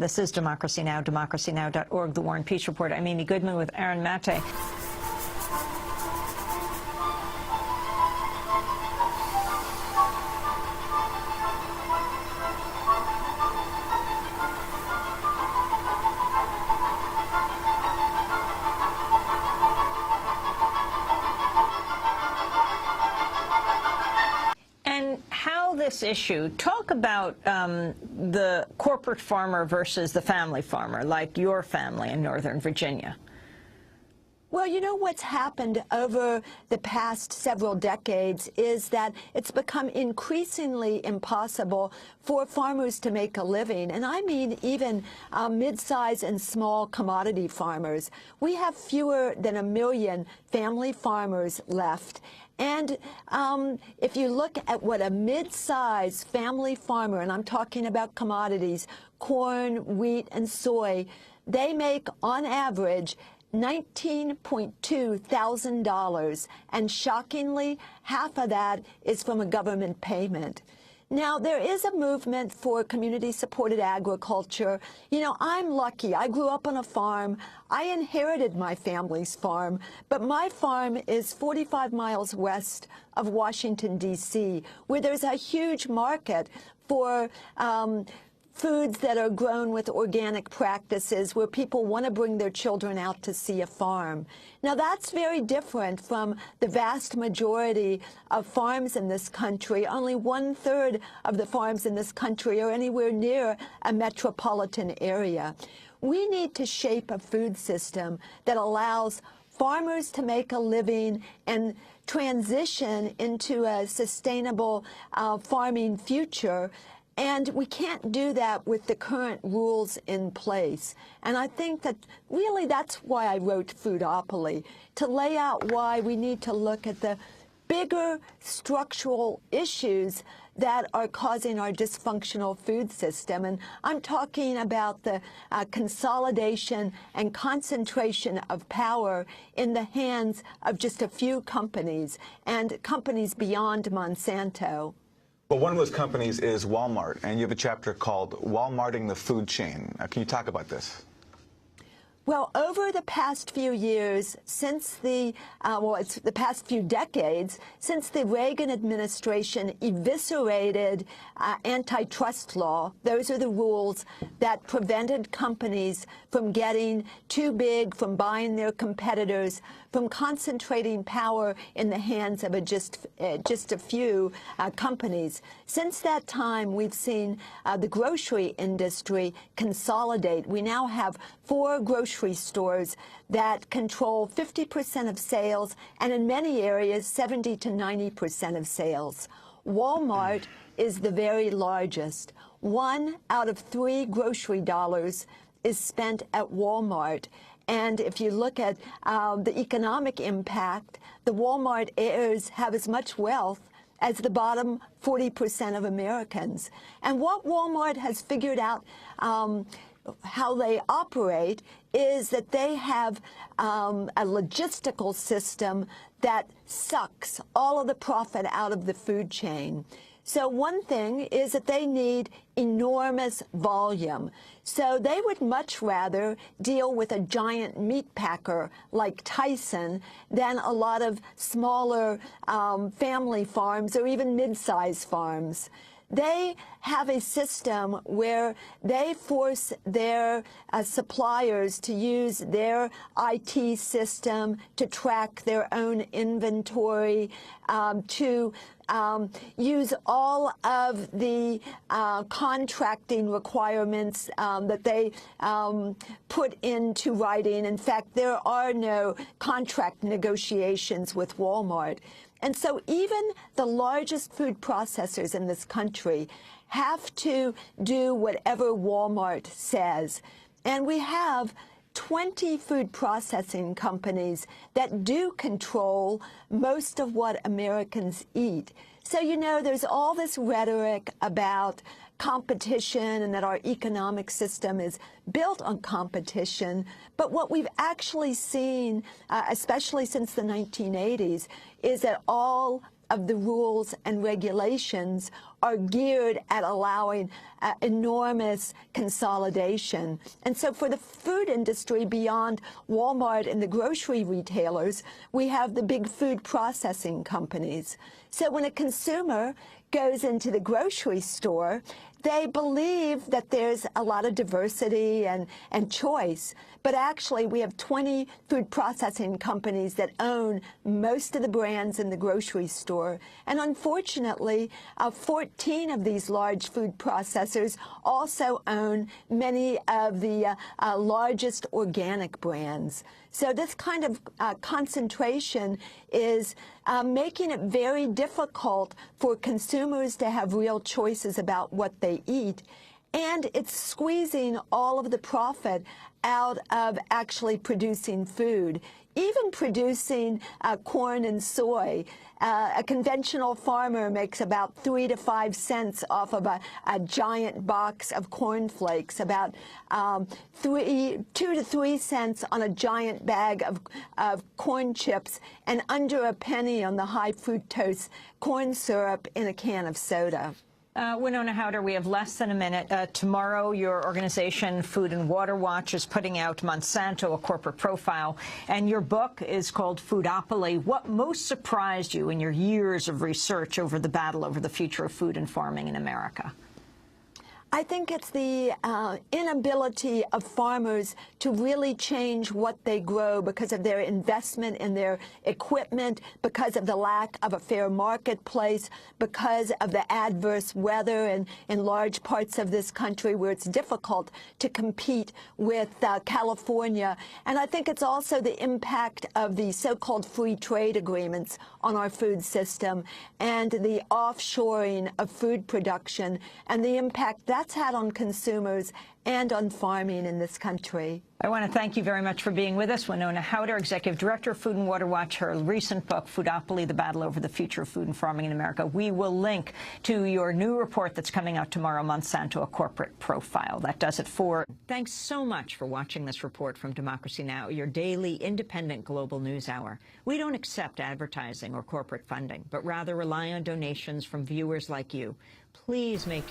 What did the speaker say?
This is Democracy Now!, democracynow.org, The War and Peace Report. I'm Amy Goodman with Aaron Mate. This issue, talk about the corporate farmer versus the family farmer, like your family in Northern Virginia. Well, you know what's happened over the past several decades is that it's become increasingly impossible for farmers to make a living. And I mean even mid-size and small commodity farmers. We have fewer than 1 million family farmers left. And if you look at what a mid-size family farmer, and I'm talking about commodities, corn, wheat, and soy, they make on average $19.2 thousand, and shockingly, half of that is from a government payment. Now, there is a movement for community-supported agriculture. You know, I'm lucky. I grew up on a farm. I inherited my family's farm, but my farm is 45 miles west of Washington, D.C., where there's a huge market for foods that are grown with organic practices, where people want to bring their children out to see a farm. Now, that's very different from the vast majority of farms in this country. Only 1/3 of the farms in this country are anywhere near a metropolitan area. We need to shape a food system that allows farmers to make a living and transition into a sustainable farming future. And we can't do that with the current rules in place. And I think that really that's why I wrote Foodopoly, to lay out why we need to look at the bigger structural issues that are causing our dysfunctional food system. And I'm talking about the consolidation and concentration of power in the hands of just a few companies, and companies beyond Monsanto. Well, one of those companies is Walmart, and you have a chapter called Walmarting the Food Chain. Can you talk about this? Well, over the past few years, since it's the past few decades, since the Reagan administration eviscerated antitrust law, those are the rules that prevented companies from getting too big, from buying their competitors, from concentrating power in the hands of just a few companies. Since that time, we've seen the grocery industry consolidate. We now have 4 grocery stores that control 50% of sales, and in many areas, 70 to 90% of sales. Walmart is the very largest. 1 out of 3 grocery dollars is spent at Walmart. And if you look at the economic impact, the Walmart heirs have as much wealth as the bottom 40% of Americans. And what Walmart has figured out how they operate is that they have a logistical system that sucks all of the profit out of the food chain. So one thing is that they need enormous volume. So they would much rather deal with a giant meat packer like Tyson than a lot of smaller family farms or even mid-sized farms. They have a system where they force their suppliers to use their IT system to track their own inventory, to use all of the contracting requirements that they put into writing. In fact, there are no contract negotiations with Walmart. And so even the largest food processors in this country have to do whatever Walmart says. And we have 20 food processing companies that do control most of what Americans eat. So, you know, there's all this rhetoric about competition and that our economic system is built on competition. But what we've actually seen, especially since the 1980s, is that all of the rules and regulations are geared at allowing enormous consolidation. And so for the food industry, beyond Walmart and the grocery retailers, we have the big food processing companies. So when a consumer goes into the grocery store, they believe that there's a lot of diversity and choice. But actually, we have 20 food processing companies that own most of the brands in the grocery store. And unfortunately, 14 of these large food processors also own many of the largest organic brands. So this kind of concentration is making it very difficult for consumers to have real choices about what they eat. And it's squeezing all of the profit out of actually producing food, even producing corn and soy. A conventional farmer makes about 3 to 5 cents off of a giant box of cornflakes, about 2 to 3 cents on a giant bag of corn chips, and under a penny on the high fructose corn syrup in a can of soda. Winona Howder, we have less than a minute. Tomorrow, your organization, Food and Water Watch, is putting out Monsanto, a corporate profile, and your book is called Foodopoly. What most surprised you in your years of research over the battle over the future of food and farming in America? I think it's the inability of farmers to really change what they grow because of their investment in their equipment, because of the lack of a fair marketplace, because of the adverse weather in large parts of this country where it's difficult to compete with California. And I think it's also the impact of the so-called free trade agreements on our food system and the offshoring of food production and the impact that's had on consumers and on farming in this country. I want to thank you very much for being with us. Winona Howder, Executive Director of Food and Water Watch, her recent book, Foodopoly, The Battle Over the Future of Food and Farming in America. We will link to your new report that's coming out tomorrow, Monsanto, a corporate profile. That does it for. Thanks so much for watching this report from Democracy Now!, your daily independent global news hour. We don't accept advertising or corporate funding, but rather rely on donations from viewers like you. Please make